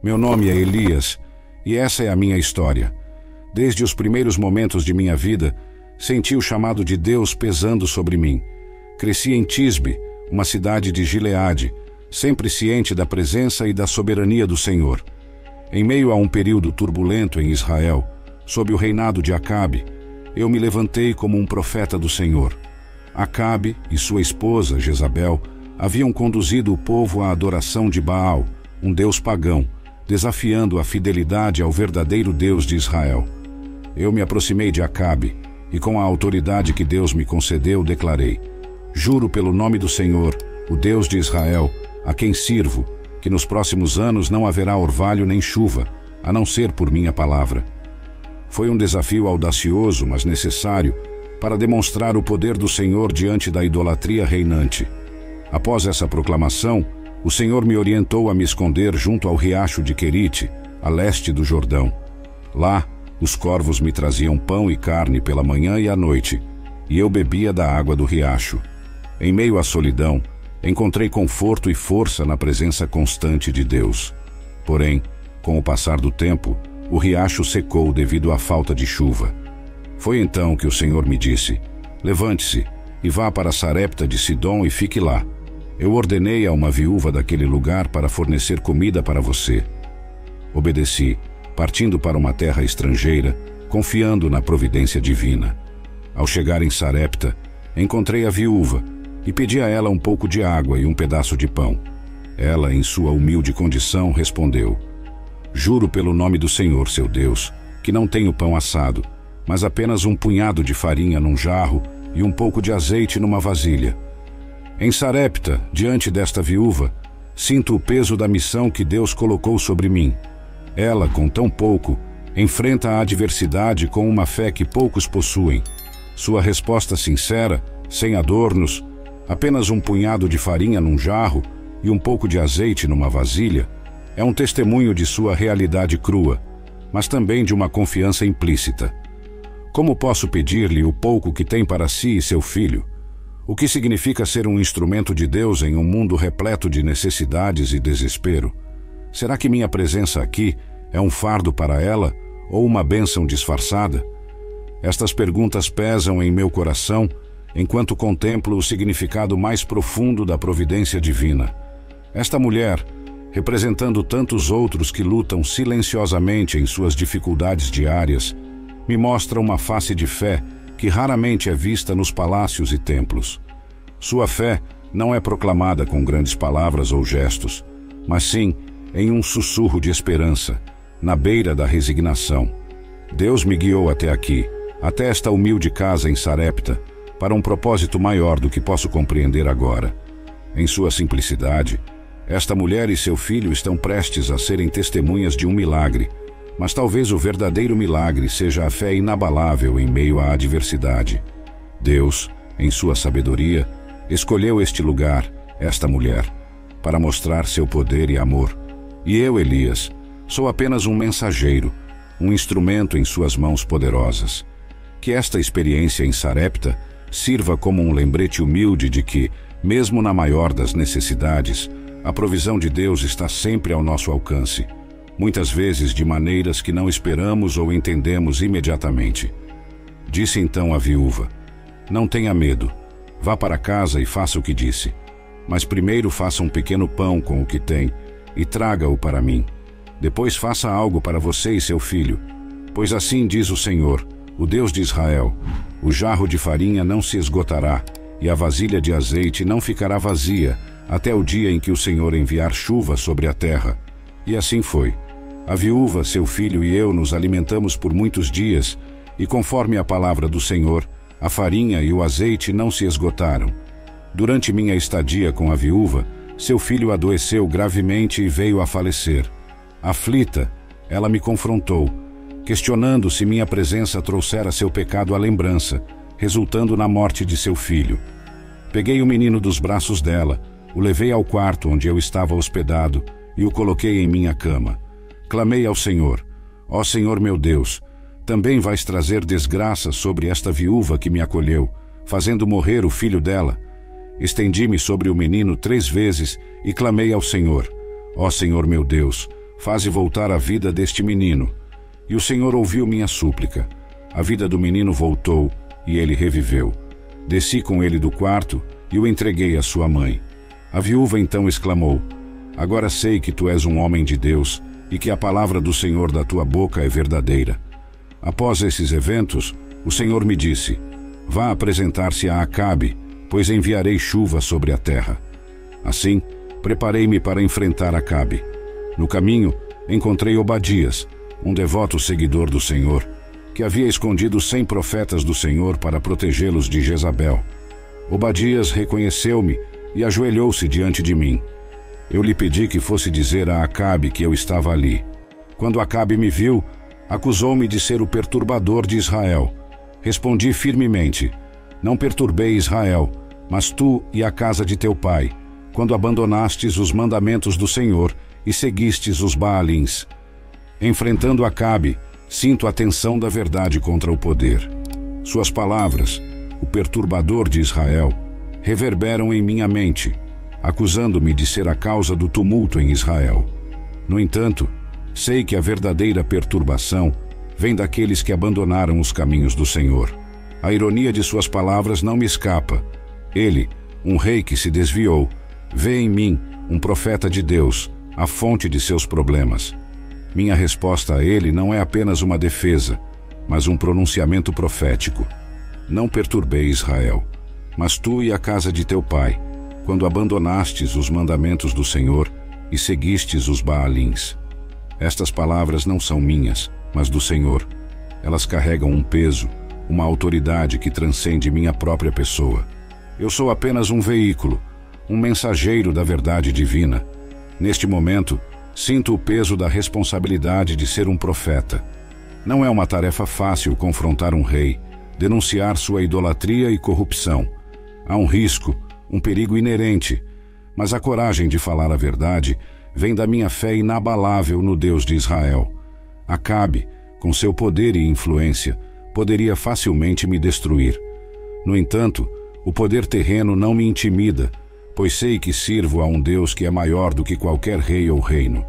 Meu nome é Elias, e essa é a minha história. Desde os primeiros momentos de minha vida, senti o chamado de Deus pesando sobre mim. Cresci em Tisbe, uma cidade de Gileade, sempre ciente da presença e da soberania do Senhor. Em meio a um período turbulento em Israel, sob o reinado de Acabe, eu me levantei como um profeta do Senhor. Acabe e sua esposa, Jezabel, haviam conduzido o povo à adoração de Baal, um deus pagão, desafiando a fidelidade ao verdadeiro Deus de Israel. Eu me aproximei de Acabe e, com a autoridade que Deus me concedeu, declarei: juro pelo nome do Senhor, o Deus de Israel, a quem sirvo, que nos próximos anos não haverá orvalho nem chuva, a não ser por minha palavra. Foi um desafio audacioso, mas necessário, para demonstrar o poder do Senhor diante da idolatria reinante. Após essa proclamação, o Senhor me orientou a me esconder junto ao riacho de Querite, a leste do Jordão. Lá, os corvos me traziam pão e carne pela manhã e à noite, e eu bebia da água do riacho. Em meio à solidão, encontrei conforto e força na presença constante de Deus. Porém, com o passar do tempo, o riacho secou devido à falta de chuva. Foi então que o Senhor me disse: levante-se e vá para Sarepta de Sidom e fique lá. Eu ordenei a uma viúva daquele lugar para fornecer comida para você. Obedeci, partindo para uma terra estrangeira, confiando na providência divina. Ao chegar em Sarepta, encontrei a viúva e pedi a ela um pouco de água e um pedaço de pão. Ela, em sua humilde condição, respondeu: juro pelo nome do Senhor, seu Deus, que não tenho pão assado, mas apenas um punhado de farinha num jarro e um pouco de azeite numa vasilha. Em Sarepta, diante desta viúva, sinto o peso da missão que Deus colocou sobre mim. Ela, com tão pouco, enfrenta a adversidade com uma fé que poucos possuem. Sua resposta sincera, sem adornos, apenas um punhado de farinha num jarro e um pouco de azeite numa vasilha, é um testemunho de sua realidade crua, mas também de uma confiança implícita. Como posso pedir-lhe o pouco que tem para si e seu filho? O que significa ser um instrumento de Deus em um mundo repleto de necessidades e desespero? Será que minha presença aqui é um fardo para ela ou uma bênção disfarçada? Estas perguntas pesam em meu coração enquanto contemplo o significado mais profundo da providência divina. Esta mulher, representando tantos outros que lutam silenciosamente em suas dificuldades diárias, me mostra uma face de fé que raramente é vista nos palácios e templos. Sua fé não é proclamada com grandes palavras ou gestos, mas sim em um sussurro de esperança, na beira da resignação. Deus me guiou até aqui, até esta humilde casa em Sarepta, para um propósito maior do que posso compreender agora. Em sua simplicidade, esta mulher e seu filho estão prestes a serem testemunhas de um milagre, mas talvez o verdadeiro milagre seja a fé inabalável em meio à adversidade. Deus, em sua sabedoria, escolheu este lugar, esta mulher, para mostrar seu poder e amor. E eu, Elias, sou apenas um mensageiro, um instrumento em suas mãos poderosas. Que esta experiência em Sarepta sirva como um lembrete humilde de que, mesmo na maior das necessidades, a provisão de Deus está sempre ao nosso alcance, muitas vezes de maneiras que não esperamos ou entendemos imediatamente. Disse então a viúva: não tenha medo, vá para casa e faça o que disse, mas primeiro faça um pequeno pão com o que tem e traga-o para mim. Depois faça algo para você e seu filho, pois assim diz o Senhor, o Deus de Israel: o jarro de farinha não se esgotará e a vasilha de azeite não ficará vazia até o dia em que o Senhor enviar chuva sobre a terra. E assim foi. A viúva, seu filho e eu nos alimentamos por muitos dias, e conforme a palavra do Senhor, a farinha e o azeite não se esgotaram. Durante minha estadia com a viúva, seu filho adoeceu gravemente e veio a falecer. Aflita, ela me confrontou, questionando se minha presença trouxera seu pecado à lembrança, resultando na morte de seu filho. Peguei o menino dos braços dela, o levei ao quarto onde eu estava hospedado e o coloquei em minha cama. Clamei ao Senhor: ó Senhor meu Deus, também vais trazer desgraça sobre esta viúva que me acolheu, fazendo morrer o filho dela? Estendi-me sobre o menino 3 vezes e clamei ao Senhor: ó Senhor meu Deus, faze voltar a vida deste menino. E o Senhor ouviu minha súplica. A vida do menino voltou, e ele reviveu. Desci com ele do quarto e o entreguei à sua mãe. A viúva então exclamou: agora sei que tu és um homem de Deus e que a palavra do Senhor da tua boca é verdadeira. Após esses eventos, o Senhor me disse: vá apresentar-se a Acabe, pois enviarei chuva sobre a terra. Assim, preparei-me para enfrentar Acabe. No caminho, encontrei Obadias, um devoto seguidor do Senhor, que havia escondido 100 profetas do Senhor para protegê-los de Jezabel. Obadias reconheceu-me e ajoelhou-se diante de mim. Eu lhe pedi que fosse dizer a Acabe que eu estava ali. Quando Acabe me viu, acusou-me de ser o perturbador de Israel. Respondi firmemente: não perturbei Israel, mas tu e a casa de teu pai, quando abandonastes os mandamentos do Senhor e seguistes os Baalins. Enfrentando Acabe, sinto a tensão da verdade contra o poder. Suas palavras, o perturbador de Israel, reverberam em minha mente, acusando-me de ser a causa do tumulto em Israel. No entanto, sei que a verdadeira perturbação vem daqueles que abandonaram os caminhos do Senhor. A ironia de suas palavras não me escapa. Ele, um rei que se desviou, vê em mim um profeta de Deus, a fonte de seus problemas. Minha resposta a ele não é apenas uma defesa, mas um pronunciamento profético. Não perturbei Israel, mas tu e a casa de teu pai, quando abandonastes os mandamentos do Senhor e seguistes os Baalins. Estas palavras não são minhas, mas do Senhor. Elas carregam um peso, uma autoridade que transcende minha própria pessoa. Eu sou apenas um veículo, um mensageiro da verdade divina. Neste momento, sinto o peso da responsabilidade de ser um profeta. Não é uma tarefa fácil confrontar um rei, denunciar sua idolatria e corrupção. Há um risco, um perigo inerente, mas a coragem de falar a verdade vem da minha fé inabalável no Deus de Israel. Acabe, com seu poder e influência, poderia facilmente me destruir. No entanto, o poder terreno não me intimida, pois sei que sirvo a um Deus que é maior do que qualquer rei ou reino.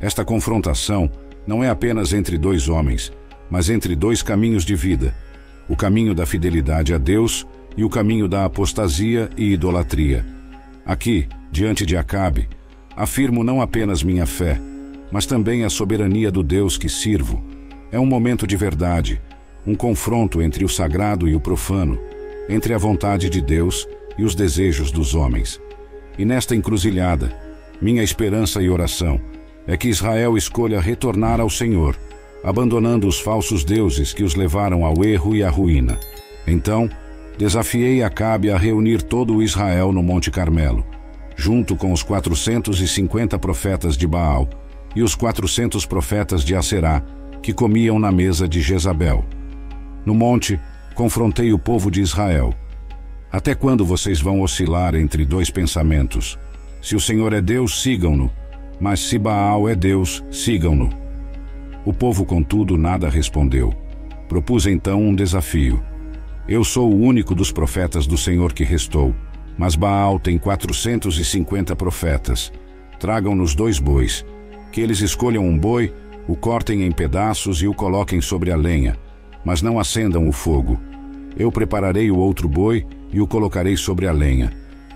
Esta confrontação não é apenas entre dois homens, mas entre dois caminhos de vida: o caminho da fidelidade a Deus e o caminho da apostasia e idolatria. Aqui, diante de Acabe, afirmo não apenas minha fé, mas também a soberania do Deus que sirvo. É um momento de verdade, um confronto entre o sagrado e o profano, entre a vontade de Deus e os desejos dos homens. E nesta encruzilhada, minha esperança e oração é que Israel escolha retornar ao Senhor, abandonando os falsos deuses que os levaram ao erro e à ruína. Então, desafiei Acabe a reunir todo o Israel no Monte Carmelo, junto com os 450 profetas de Baal e os 400 profetas de Aserá, que comiam na mesa de Jezabel. No monte, confrontei o povo de Israel. Até quando vocês vão oscilar entre dois pensamentos? Se o Senhor é Deus, sigam-no, mas se Baal é Deus, sigam-no. O povo, contudo, nada respondeu. Propus então um desafio. Eu sou o único dos profetas do Senhor que restou, mas Baal tem 450 profetas. Tragam-nos 2 bois, que eles escolham um boi, o cortem em pedaços e o coloquem sobre a lenha, mas não acendam o fogo. Eu prepararei o outro boi e o colocarei sobre a lenha,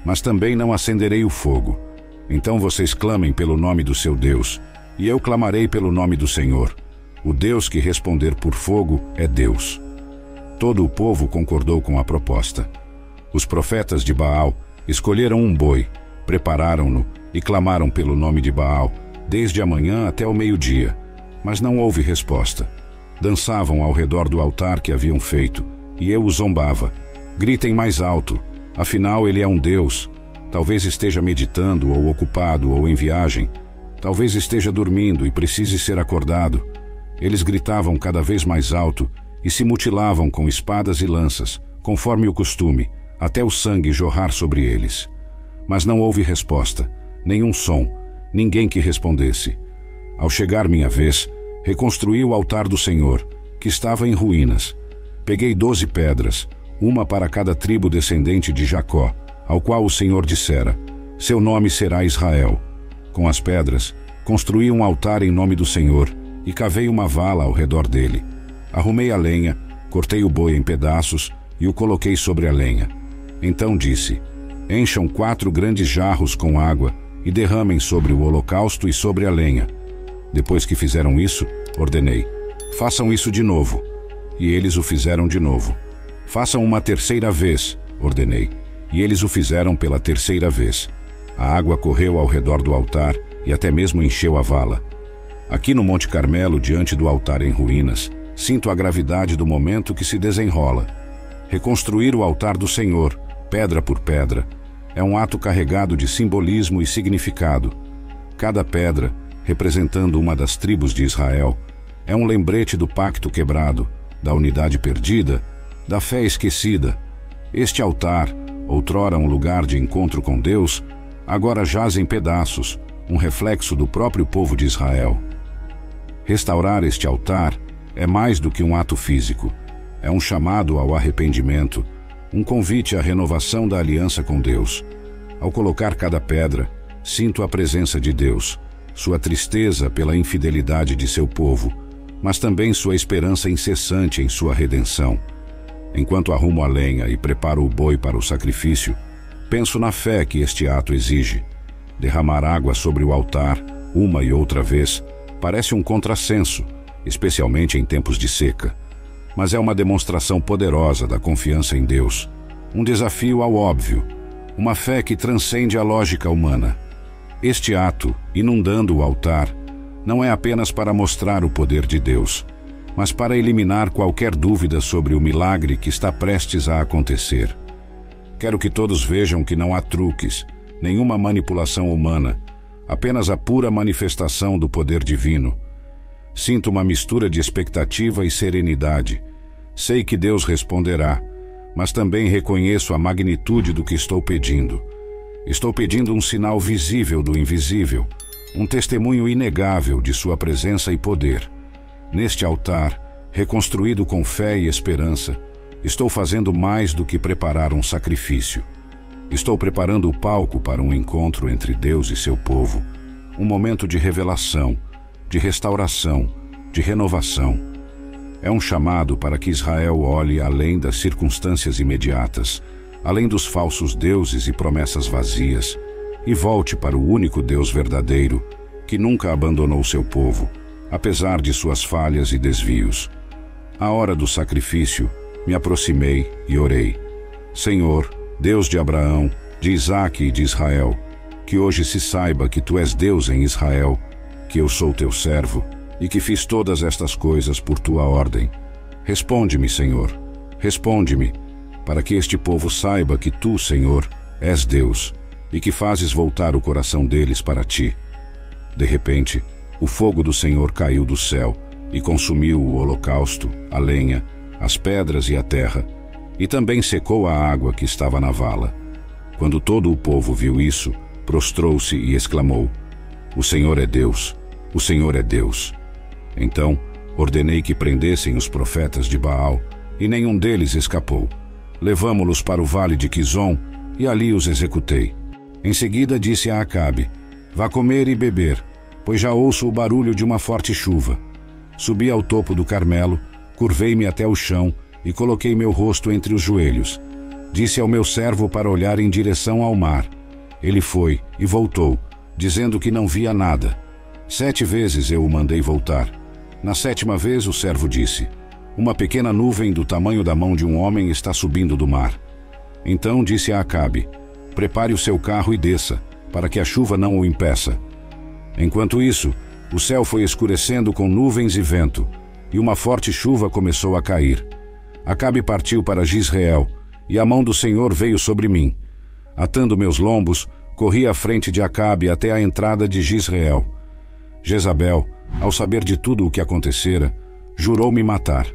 mas também não acenderei o fogo. Então vocês clamem pelo nome do seu Deus, e eu clamarei pelo nome do Senhor. O Deus que responder por fogo é Deus. Todo o povo concordou com a proposta. Os profetas de Baal escolheram um boi, prepararam-no e clamaram pelo nome de Baal, desde a manhã até o meio-dia, mas não houve resposta. Dançavam ao redor do altar que haviam feito, e eu os zombava. Gritem mais alto, afinal ele é um Deus. Talvez esteja meditando ou ocupado ou em viagem. Talvez esteja dormindo e precise ser acordado. Eles gritavam cada vez mais alto e se mutilavam com espadas e lanças, conforme o costume, até o sangue jorrar sobre eles. Mas não houve resposta, nenhum som, ninguém que respondesse. Ao chegar minha vez, reconstruí o altar do Senhor, que estava em ruínas. Peguei 12 pedras, uma para cada tribo descendente de Jacó, ao qual o Senhor dissera: seu nome será Israel. Com as pedras, Construí um altar em nome do Senhor e cavei uma vala ao redor dele. Arrumei a lenha, cortei o boi em pedaços e o coloquei sobre a lenha. Então disse: encham 4 grandes jarros com água e derramem sobre o holocausto e sobre a lenha. Depois que fizeram isso, ordenei: façam isso de novo. E eles o fizeram de novo. Façam uma terceira vez, ordenei. E eles o fizeram pela terceira vez. A água correu ao redor do altar e até mesmo encheu a vala. Aqui no Monte Carmelo, diante do altar em ruínas, sinto a gravidade do momento que se desenrola. Reconstruir o altar do Senhor, pedra por pedra, é um ato carregado de simbolismo e significado. Cada pedra, representando uma das tribos de Israel, é um lembrete do pacto quebrado, da unidade perdida, da fé esquecida. Este altar, outrora um lugar de encontro com Deus, agora jaz em pedaços, um reflexo do próprio povo de Israel. Restaurar este altar é mais do que um ato físico. É um chamado ao arrependimento, um convite à renovação da aliança com Deus. Ao colocar cada pedra, sinto a presença de Deus, sua tristeza pela infidelidade de seu povo, mas também sua esperança incessante em sua redenção. Enquanto arrumo a lenha e preparo o boi para o sacrifício, penso na fé que este ato exige. Derramar água sobre o altar, uma e outra vez, parece um contrassenso, especialmente em tempos de seca. Mas é uma demonstração poderosa da confiança em Deus, um desafio ao óbvio, uma fé que transcende a lógica humana. Este ato, inundando o altar, não é apenas para mostrar o poder de Deus, mas para eliminar qualquer dúvida sobre o milagre que está prestes a acontecer. Quero que todos vejam que não há truques, nenhuma manipulação humana, apenas a pura manifestação do poder divino. Sinto uma mistura de expectativa e serenidade. Sei que Deus responderá, mas também reconheço a magnitude do que estou pedindo. Estou pedindo um sinal visível do invisível, um testemunho inegável de sua presença e poder. Neste altar, reconstruído com fé e esperança, estou fazendo mais do que preparar um sacrifício. Estou preparando o palco para um encontro entre Deus e seu povo, um momento de revelação, de restauração, de renovação. É um chamado para que Israel olhe além das circunstâncias imediatas, além dos falsos deuses e promessas vazias, e volte para o único Deus verdadeiro, que nunca abandonou seu povo, apesar de suas falhas e desvios. À hora do sacrifício, me aproximei e orei: Senhor, Deus de Abraão, de Isaque e de Israel, que hoje se saiba que Tu és Deus em Israel, que eu sou Teu servo e que fiz todas estas coisas por Tua ordem. Responde-me, Senhor, responde-me, para que este povo saiba que Tu, Senhor, és Deus e que fazes voltar o coração deles para Ti. De repente, o fogo do Senhor caiu do céu e consumiu o holocausto, a lenha, as pedras e a terra, e também secou a água que estava na vala. Quando todo o povo viu isso, prostrou-se e exclamou: O Senhor é Deus, o Senhor é Deus. Então, ordenei que prendessem os profetas de Baal, e nenhum deles escapou. Levamo-los para o vale de Quizon, e ali os executei. Em seguida disse a Acabe: Vá comer e beber, pois já ouço o barulho de uma forte chuva. Subi ao topo do Carmelo, curvei-me até o chão e coloquei meu rosto entre os joelhos. Disse ao meu servo para olhar em direção ao mar. Ele foi e voltou, dizendo que não via nada. 7 vezes eu o mandei voltar. Na 7ª vez o servo disse: Uma pequena nuvem do tamanho da mão de um homem está subindo do mar. Então disse a Acabe: Prepare o seu carro e desça, para que a chuva não o impeça. Enquanto isso, o céu foi escurecendo com nuvens e vento, e uma forte chuva começou a cair. Acabe partiu para Jizreel, e a mão do Senhor veio sobre mim. Atando meus lombos, corri à frente de Acabe até a entrada de Jizreel. Jezabel, ao saber de tudo o que acontecera, jurou me matar.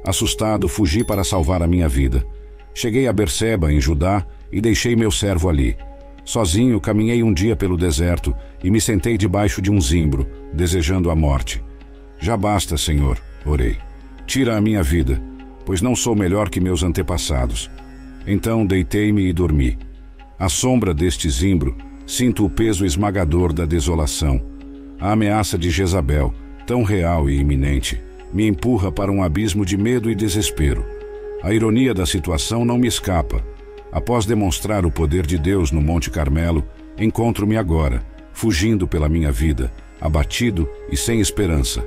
Assustado, fugi para salvar a minha vida. Cheguei a Berseba, em Judá, e deixei meu servo ali. Sozinho, caminhei um dia pelo deserto e me sentei debaixo de um zimbro, desejando a morte. Já basta, Senhor, orei. Tira a minha vida, pois não sou melhor que meus antepassados. Então deitei-me e dormi. À sombra deste zimbro, sinto o peso esmagador da desolação. A ameaça de Jezabel, tão real e iminente, me empurra para um abismo de medo e desespero. A ironia da situação não me escapa. Após demonstrar o poder de Deus no Monte Carmelo, encontro-me agora, fugindo pela minha vida, abatido e sem esperança.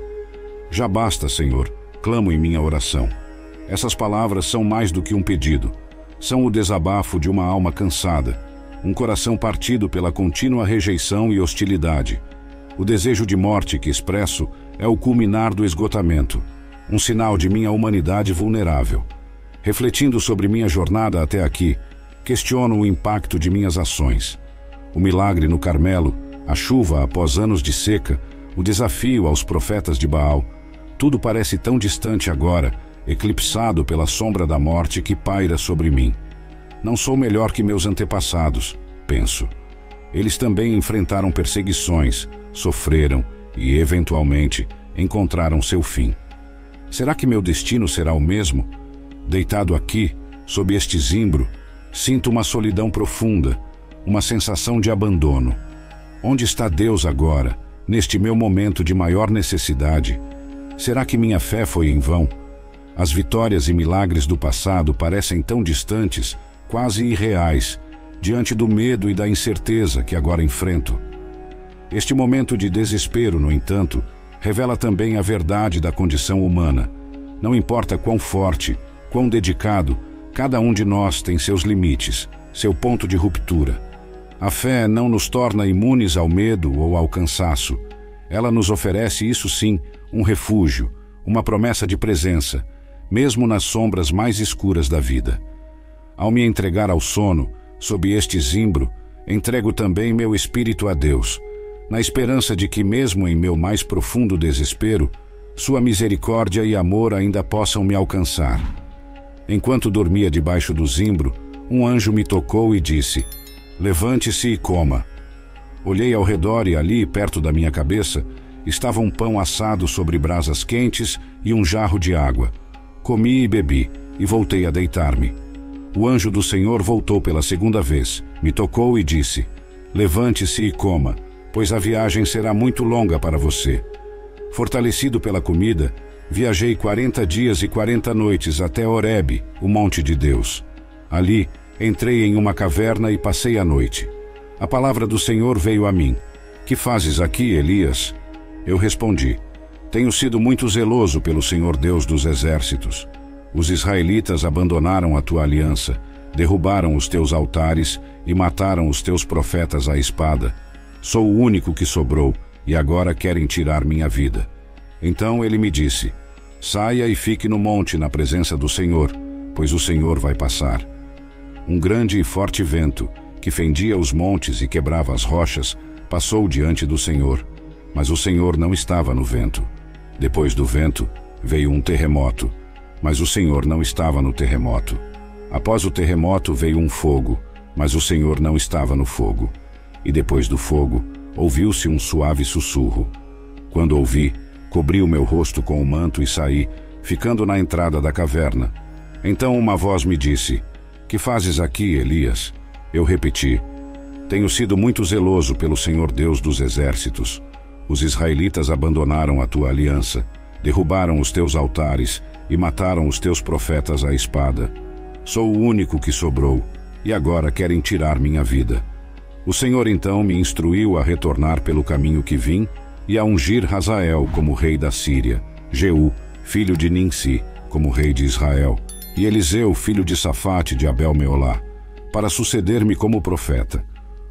Já basta, Senhor, clamo em minha oração. Essas palavras são mais do que um pedido. São o desabafo de uma alma cansada, um coração partido pela contínua rejeição e hostilidade. O desejo de morte que expresso é o culminar do esgotamento, um sinal de minha humanidade vulnerável. Refletindo sobre minha jornada até aqui, questiono o impacto de minhas ações. O milagre no Carmelo, a chuva após anos de seca, o desafio aos profetas de Baal, tudo parece tão distante agora, eclipsado pela sombra da morte que paira sobre mim. Não sou melhor que meus antepassados, penso. Eles também enfrentaram perseguições, sofreram e, eventualmente, encontraram seu fim. Será que meu destino será o mesmo? Deitado aqui, sob este zimbro, sinto uma solidão profunda, uma sensação de abandono. Onde está Deus agora, neste meu momento de maior necessidade? Será que minha fé foi em vão? As vitórias e milagres do passado parecem tão distantes, quase irreais, diante do medo e da incerteza que agora enfrento. Este momento de desespero, no entanto, revela também a verdade da condição humana. Não importa quão forte, quão dedicado, cada um de nós tem seus limites, seu ponto de ruptura. A fé não nos torna imunes ao medo ou ao cansaço. Ela nos oferece, isso sim, um refúgio, uma promessa de presença, mesmo nas sombras mais escuras da vida. Ao me entregar ao sono, sob este zimbro, entrego também meu espírito a Deus, na esperança de que, mesmo em meu mais profundo desespero, sua misericórdia e amor ainda possam me alcançar. Enquanto dormia debaixo do zimbro, um anjo me tocou e disse: "Levante-se e coma." Olhei ao redor e ali, perto da minha cabeça, estava um pão assado sobre brasas quentes e um jarro de água. Comi e bebi, e voltei a deitar-me. O anjo do Senhor voltou pela segunda vez, me tocou e disse: "Levante-se e coma, pois a viagem será muito longa para você." Fortalecido pela comida, viajei 40 dias e 40 noites até Horebe, o monte de Deus. Ali, entrei em uma caverna e passei a noite. A palavra do Senhor veio a mim: "Que fazes aqui, Elias?" Eu respondi: "Tenho sido muito zeloso pelo Senhor Deus dos exércitos. Os israelitas abandonaram a tua aliança, derrubaram os teus altares e mataram os teus profetas à espada. Sou o único que sobrou e agora querem tirar minha vida." Então ele me disse: "Saia e fique no monte na presença do Senhor, pois o Senhor vai passar." Um grande e forte vento, que fendia os montes e quebrava as rochas, passou diante do Senhor, mas o Senhor não estava no vento. Depois do vento, veio um terremoto, mas o Senhor não estava no terremoto. Após o terremoto veio um fogo, mas o Senhor não estava no fogo. E depois do fogo, ouviu-se um suave sussurro. Quando ouvi, cobri o meu rosto com o manto e saí, ficando na entrada da caverna. Então uma voz me disse: "Que fazes aqui, Elias?" Eu repeti: "Tenho sido muito zeloso pelo Senhor Deus dos exércitos. Os israelitas abandonaram a tua aliança, derrubaram os teus altares e mataram os teus profetas à espada. Sou o único que sobrou, e agora querem tirar minha vida." O Senhor então me instruiu a retornar pelo caminho que vim e a ungir Hazael como rei da Síria, Jeú, filho de Ninsi, como rei de Israel, e Eliseu, filho de Safate de Abel-Meolá, para suceder-me como profeta.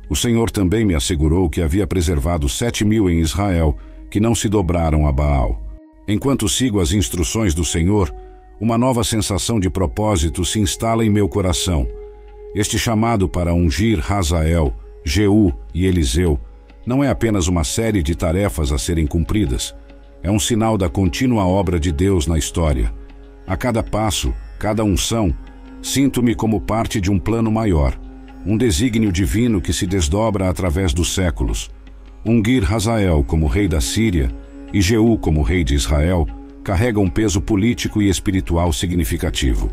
O Senhor também me assegurou que havia preservado 7.000 em Israel, que não se dobraram a Baal. Enquanto sigo as instruções do Senhor, uma nova sensação de propósito se instala em meu coração. Este chamado para ungir Hazael, Jeú e Eliseu não é apenas uma série de tarefas a serem cumpridas. É um sinal da contínua obra de Deus na história. A cada passo, cada unção, sinto-me como parte de um plano maior, um desígnio divino que se desdobra através dos séculos. Ungir Hazael como rei da Síria e Jeú como rei de Israel carrega um peso político e espiritual significativo.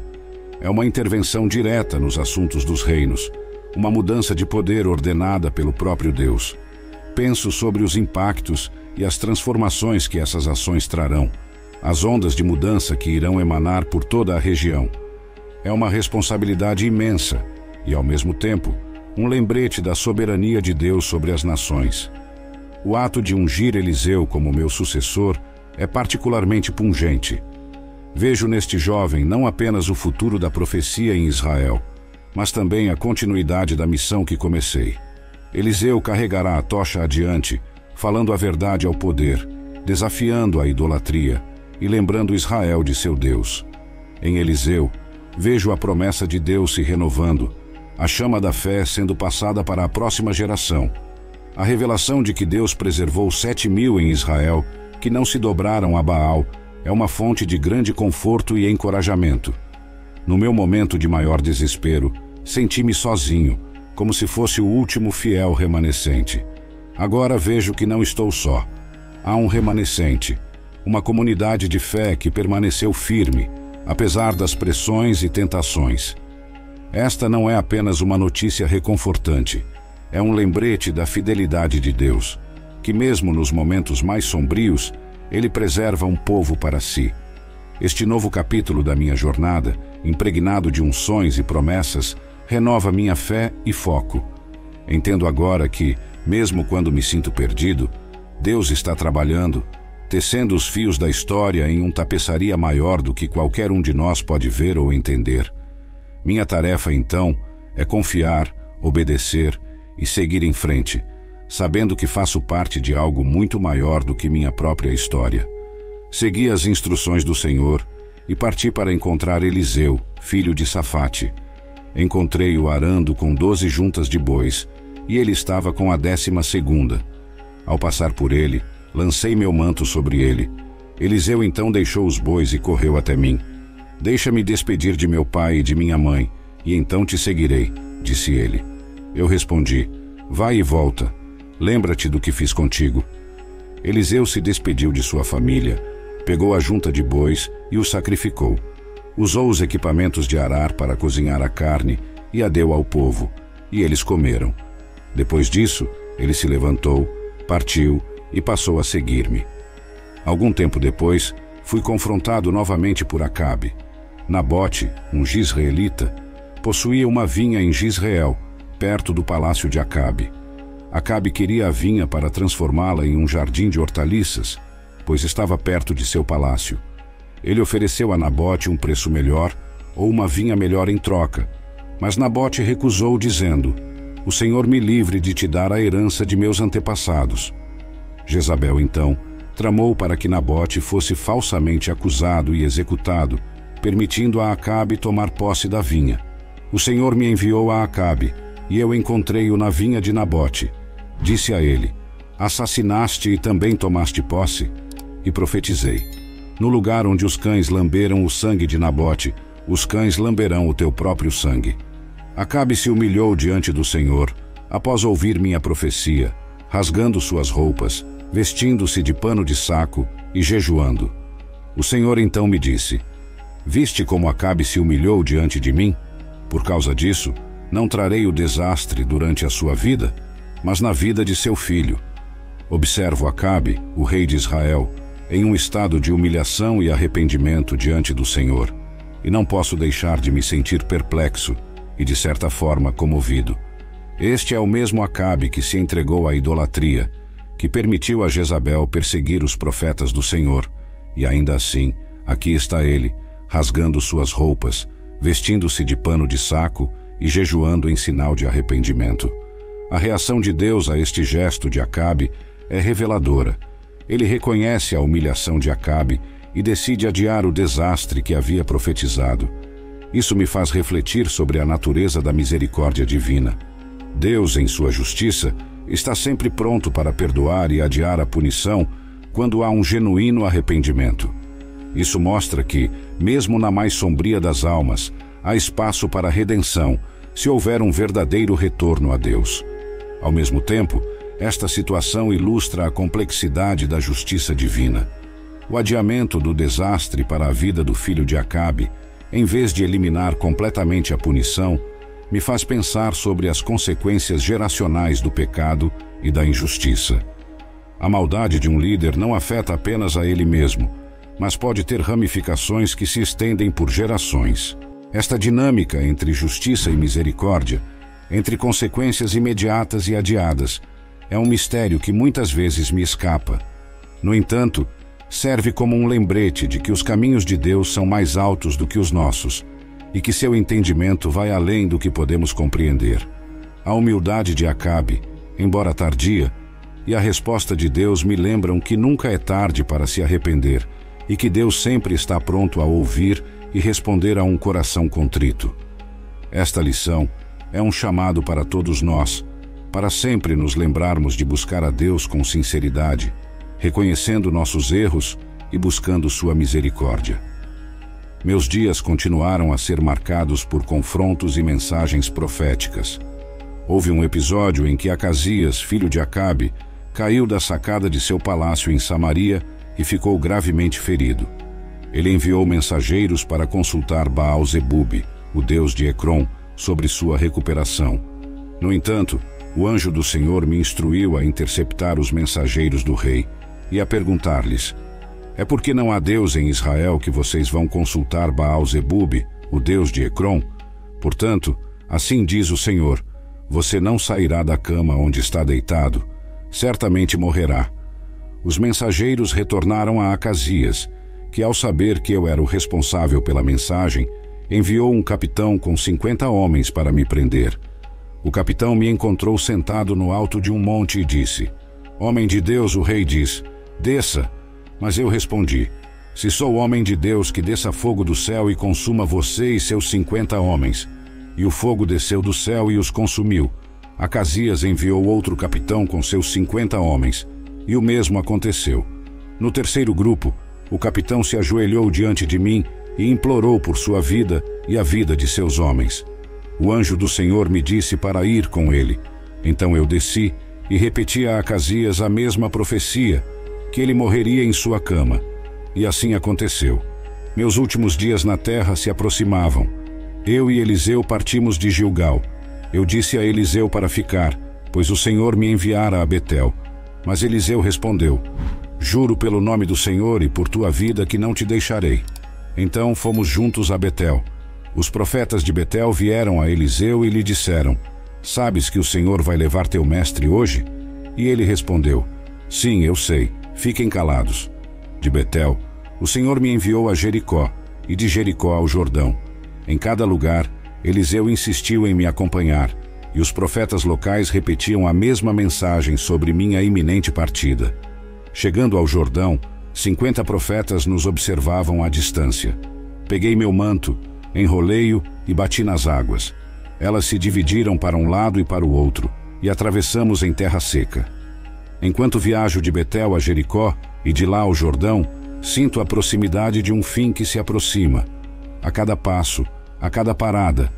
É uma intervenção direta nos assuntos dos reinos, uma mudança de poder ordenada pelo próprio Deus. penso sobre os impactos e as transformações que essas ações trarão, as ondas de mudança que irão emanar por toda a região. É uma responsabilidade imensa e, ao mesmo tempo, um lembrete da soberania de Deus sobre as nações. O ato de ungir Eliseu como meu sucessor é particularmente pungente. Vejo neste jovem não apenas o futuro da profecia em Israel, mas também a continuidade da missão que comecei. Eliseu carregará a tocha adiante, falando a verdade ao poder, desafiando a idolatria e lembrando Israel de seu Deus. Em Eliseu, vejo a promessa de Deus se renovando, a chama da fé sendo passada para a próxima geração, a revelação de que Deus preservou 7.000 em Israel que não se dobraram a Baal é uma fonte de grande conforto e encorajamento. No meu momento de maior desespero, senti-me sozinho, como se fosse o último fiel remanescente. Agora vejo que não estou só. Há um remanescente, uma comunidade de fé que permaneceu firme, apesar das pressões e tentações. Esta não é apenas uma notícia reconfortante, é um lembrete da fidelidade de Deus, que mesmo nos momentos mais sombrios, Ele preserva um povo para si. Este novo capítulo da minha jornada, impregnado de unções e promessas, renova minha fé e foco. Entendo agora que, mesmo quando me sinto perdido, Deus está trabalhando, tecendo os fios da história em uma tapeçaria maior do que qualquer um de nós pode ver ou entender. Minha tarefa, então, é confiar, obedecer e seguir em frente, sabendo que faço parte de algo muito maior do que minha própria história. Segui as instruções do Senhor e parti para encontrar Eliseu, filho de Safate. Encontrei-o arando com 12 juntas de bois, e ele estava com a 12ª. Ao passar por ele, lancei meu manto sobre ele. Eliseu então deixou os bois e correu até mim. Deixa-me despedir de meu pai e de minha mãe, e então te seguirei, disse ele. Eu respondi, vai e volta. Lembra-te do que fiz contigo. Eliseu se despediu de sua família, pegou a junta de bois e o sacrificou. Usou os equipamentos de arar para cozinhar a carne e a deu ao povo, e eles comeram. Depois disso, ele se levantou, partiu e passou a seguir-me. Algum tempo depois, fui confrontado novamente por Acabe. Nabote, um gisraelita, possuía uma vinha em Jizreel, perto do palácio de Acabe. Acabe queria a vinha para transformá-la em um jardim de hortaliças, pois estava perto de seu palácio. Ele ofereceu a Nabote um preço melhor ou uma vinha melhor em troca, mas Nabote recusou, dizendo, o Senhor me livre de te dar a herança de meus antepassados. Jezabel, então, tramou para que Nabote fosse falsamente acusado e executado, permitindo a Acabe tomar posse da vinha. O Senhor me enviou a Acabe, e eu encontrei-o na vinha de Nabote. Disse a ele, assassinaste e também tomaste posse? E profetizei, no lugar onde os cães lamberam o sangue de Nabote, os cães lamberão o teu próprio sangue. Acabe se humilhou diante do Senhor, após ouvir minha profecia, rasgando suas roupas, vestindo-se de pano de saco e jejuando. O Senhor então me disse, viste como Acabe se humilhou diante de mim? Por causa disso, não trarei o desastre durante a sua vida, mas na vida de seu filho. Observo Acabe, o rei de Israel, em um estado de humilhação e arrependimento diante do Senhor, e não posso deixar de me sentir perplexo e, de certa forma, comovido. Este é o mesmo Acabe que se entregou à idolatria, que permitiu a Jezabel perseguir os profetas do Senhor, e ainda assim, aqui está ele, rasgando suas roupas, vestindo-se de pano de saco e jejuando em sinal de arrependimento. A reação de Deus a este gesto de Acabe é reveladora. Ele reconhece a humilhação de Acabe e decide adiar o desastre que havia profetizado. Isso me faz refletir sobre a natureza da misericórdia divina. Deus, em sua justiça, está sempre pronto para perdoar e adiar a punição quando há um genuíno arrependimento. Isso mostra que, mesmo na mais sombria das almas, há espaço para a redenção, se houver um verdadeiro retorno a Deus. Ao mesmo tempo, esta situação ilustra a complexidade da justiça divina. O adiamento do desastre para a vida do filho de Acabe, em vez de eliminar completamente a punição, me faz pensar sobre as consequências geracionais do pecado e da injustiça. A maldade de um líder não afeta apenas a ele mesmo, mas pode ter ramificações que se estendem por gerações. Esta dinâmica entre justiça e misericórdia, entre consequências imediatas e adiadas, é um mistério que muitas vezes me escapa. No entanto, serve como um lembrete de que os caminhos de Deus são mais altos do que os nossos e que seu entendimento vai além do que podemos compreender. A humildade de Acabe, embora tardia, e a resposta de Deus me lembram que nunca é tarde para se arrepender e que Deus sempre está pronto a ouvir e responder a um coração contrito. Esta lição é um chamado para todos nós, para sempre nos lembrarmos de buscar a Deus com sinceridade, reconhecendo nossos erros e buscando sua misericórdia. Meus dias continuaram a ser marcados por confrontos e mensagens proféticas. Houve um episódio em que Acasias, filho de Acabe, caiu da sacada de seu palácio em Samaria e ficou gravemente ferido. Ele enviou mensageiros para consultar Baal-Zebube, o deus de Ecrom, sobre sua recuperação. No entanto, o anjo do Senhor me instruiu a interceptar os mensageiros do rei e a perguntar-lhes: é porque não há Deus em Israel que vocês vão consultar Baal-Zebube, o deus de Ecrom? Portanto, assim diz o Senhor: você não sairá da cama onde está deitado, certamente morrerá. Os mensageiros retornaram a Acasias, que ao saber que eu era o responsável pela mensagem, enviou um capitão com 50 homens para me prender. O capitão me encontrou sentado no alto de um monte e disse: homem de Deus, o rei diz, desça. Mas eu respondi: se sou homem de Deus, que desça fogo do céu e consuma você e seus 50 homens. E o fogo desceu do céu e os consumiu. Acasias enviou outro capitão com seus 50 homens, e o mesmo aconteceu. No terceiro grupo, o capitão se ajoelhou diante de mim e implorou por sua vida e a vida de seus homens. O anjo do Senhor me disse para ir com ele. Então eu desci e repeti a Acasias a mesma profecia, que ele morreria em sua cama. E assim aconteceu. Meus últimos dias na terra se aproximavam. Eu e Eliseu partimos de Gilgal. Eu disse a Eliseu para ficar, pois o Senhor me enviara a Betel. Mas Eliseu respondeu: juro pelo nome do Senhor e por tua vida que não te deixarei. Então fomos juntos a Betel. Os profetas de Betel vieram a Eliseu e lhe disseram: sabes que o Senhor vai levar teu mestre hoje? E ele respondeu: sim, eu sei, fiquem calados. De Betel, o Senhor me enviou a Jericó, e de Jericó ao Jordão. Em cada lugar, Eliseu insistiu em me acompanhar, e os profetas locais repetiam a mesma mensagem sobre minha iminente partida. Chegando ao Jordão, 50 profetas nos observavam à distância. Peguei meu manto, enrolei-o e bati nas águas. Elas se dividiram para um lado e para o outro, e atravessamos em terra seca. Enquanto viajo de Betel a Jericó e de lá ao Jordão, sinto a proximidade de um fim que se aproxima. A cada passo, a cada parada,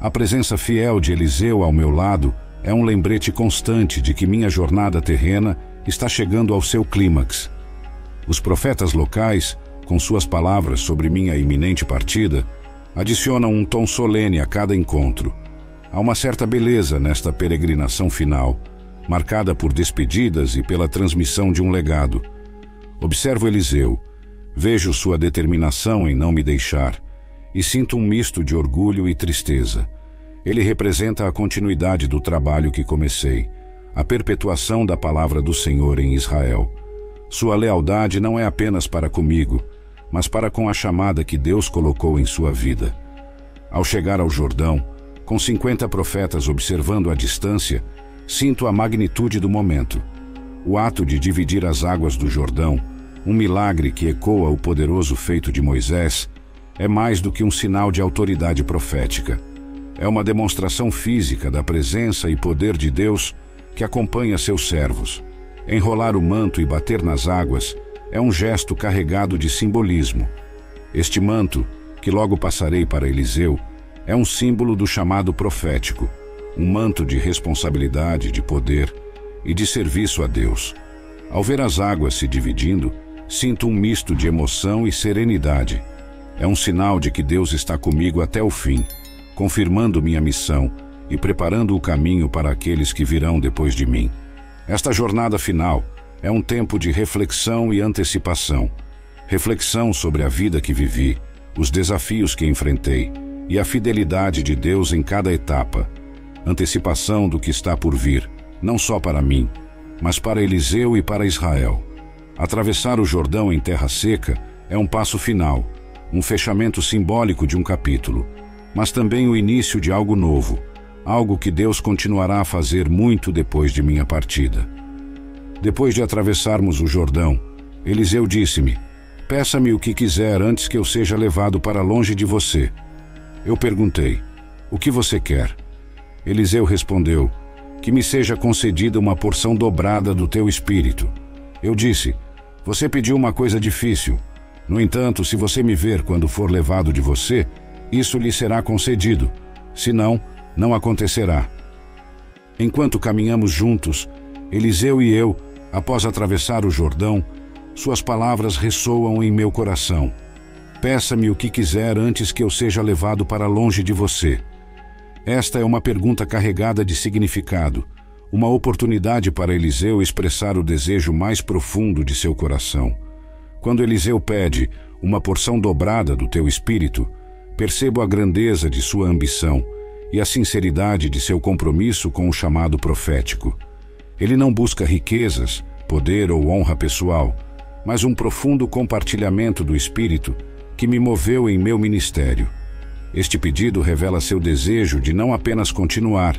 a presença fiel de Eliseu ao meu lado é um lembrete constante de que minha jornada terrena está chegando ao seu clímax. Os profetas locais, com suas palavras sobre minha iminente partida, adicionam um tom solene a cada encontro. Há uma certa beleza nesta peregrinação final, marcada por despedidas e pela transmissão de um legado. Observo Eliseu, vejo sua determinação em não me deixar, e sinto um misto de orgulho e tristeza. Ele representa a continuidade do trabalho que comecei, a perpetuação da palavra do Senhor em Israel. Sua lealdade não é apenas para comigo, mas para com a chamada que Deus colocou em sua vida. Ao chegar ao Jordão, com 50 profetas observando à distância, sinto a magnitude do momento. O ato de dividir as águas do Jordão, um milagre que ecoa o poderoso feito de Moisés, é mais do que um sinal de autoridade profética. É uma demonstração física da presença e poder de Deus que acompanha seus servos. Enrolar o manto e bater nas águas é um gesto carregado de simbolismo. Este manto, que logo passarei para Eliseu, é um símbolo do chamado profético, um manto de responsabilidade, de poder e de serviço a Deus. Ao ver as águas se dividindo, sinto um misto de emoção e serenidade. É um sinal de que Deus está comigo até o fim, confirmando minha missão e preparando o caminho para aqueles que virão depois de mim. Esta jornada final é um tempo de reflexão e antecipação. Reflexão sobre a vida que vivi, os desafios que enfrentei e a fidelidade de Deus em cada etapa. Antecipação do que está por vir, não só para mim, mas para Eliseu e para Israel. Atravessar o Jordão em terra seca é um passo final, um fechamento simbólico de um capítulo, mas também o início de algo novo, algo que Deus continuará a fazer muito depois de minha partida. Depois de atravessarmos o Jordão, Eliseu disse-me: "Peça-me o que quiser antes que eu seja levado para longe de você." Eu perguntei: "O que você quer?" Eliseu respondeu: "Que me seja concedida uma porção dobrada do teu espírito." Eu disse: "Você pediu uma coisa difícil. No entanto, se você me ver quando for levado de você, isso lhe será concedido. Se não, não acontecerá." Enquanto caminhamos juntos, Eliseu e eu, após atravessar o Jordão, suas palavras ressoam em meu coração: "Peça-me o que quiser antes que eu seja levado para longe de você." Esta é uma pergunta carregada de significado, uma oportunidade para Eliseu expressar o desejo mais profundo de seu coração. Quando Eliseu pede uma porção dobrada do teu espírito, percebo a grandeza de sua ambição e a sinceridade de seu compromisso com o chamado profético. Ele não busca riquezas, poder ou honra pessoal, mas um profundo compartilhamento do Espírito que me moveu em meu ministério. Este pedido revela seu desejo de não apenas continuar,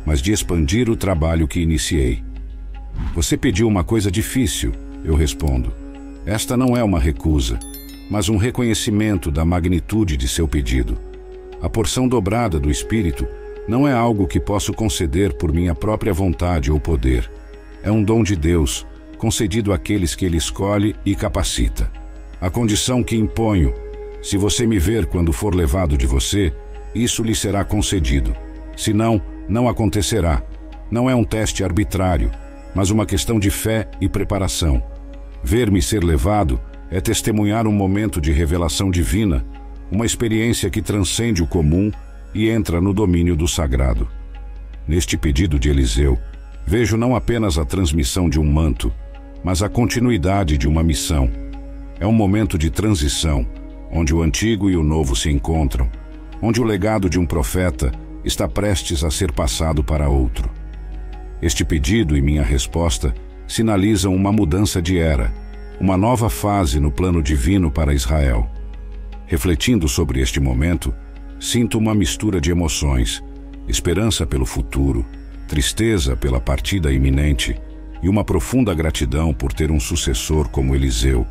mas de expandir o trabalho que iniciei. "Você pediu uma coisa difícil", eu respondo. Esta não é uma recusa, mas um reconhecimento da magnitude de seu pedido. A porção dobrada do Espírito não é algo que posso conceder por minha própria vontade ou poder. É um dom de Deus, concedido àqueles que Ele escolhe e capacita. A condição que imponho: se você me ver quando for levado de você, isso lhe será concedido. Se não, não acontecerá. Não é um teste arbitrário, mas uma questão de fé e preparação. Ver-me ser levado é testemunhar um momento de revelação divina, uma experiência que transcende o comum e entra no domínio do sagrado. Neste pedido de Eliseu, vejo não apenas a transmissão de um manto, mas a continuidade de uma missão. É um momento de transição, onde o antigo e o novo se encontram, onde o legado de um profeta está prestes a ser passado para outro. Este pedido e minha resposta sinalizam uma mudança de era, uma nova fase no plano divino para Israel. Refletindo sobre este momento, sinto uma mistura de emoções: esperança pelo futuro, tristeza pela partida iminente e uma profunda gratidão por ter um sucessor como Eliseu,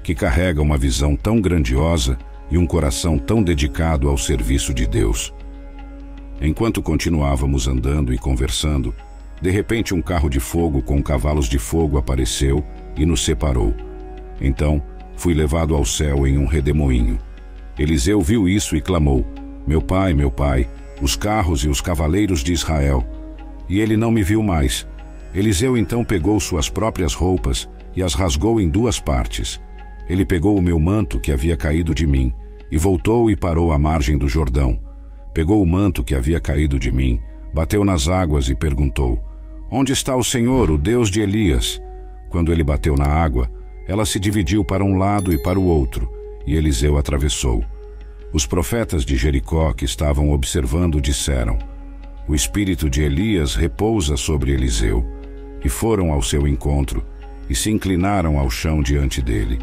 que carrega uma visão tão grandiosa e um coração tão dedicado ao serviço de Deus. Enquanto continuávamos andando e conversando, de repente um carro de fogo com cavalos de fogo apareceu e nos separou. Então, fui levado ao céu em um redemoinho. Eliseu viu isso e clamou: meu pai, os carros e os cavaleiros de Israel." E ele não me viu mais. Eliseu então pegou suas próprias roupas e as rasgou em duas partes. Ele pegou o meu manto que havia caído de mim e voltou e parou à margem do Jordão. Pegou o manto que havia caído de mim, bateu nas águas e perguntou: "Onde está o Senhor, o Deus de Elias?" Quando ele bateu na água, ela se dividiu para um lado e para o outro, e Eliseu atravessou. Os profetas de Jericó que estavam observando disseram: "O espírito de Elias repousa sobre Eliseu." E foram ao seu encontro e se inclinaram ao chão diante dele.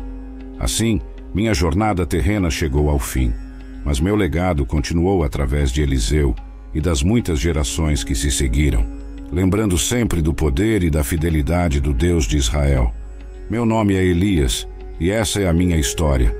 Assim, minha jornada terrena chegou ao fim, mas meu legado continuou através de Eliseu e das muitas gerações que se seguiram, lembrando sempre do poder e da fidelidade do Deus de Israel. Meu nome é Elias, e essa é a minha história.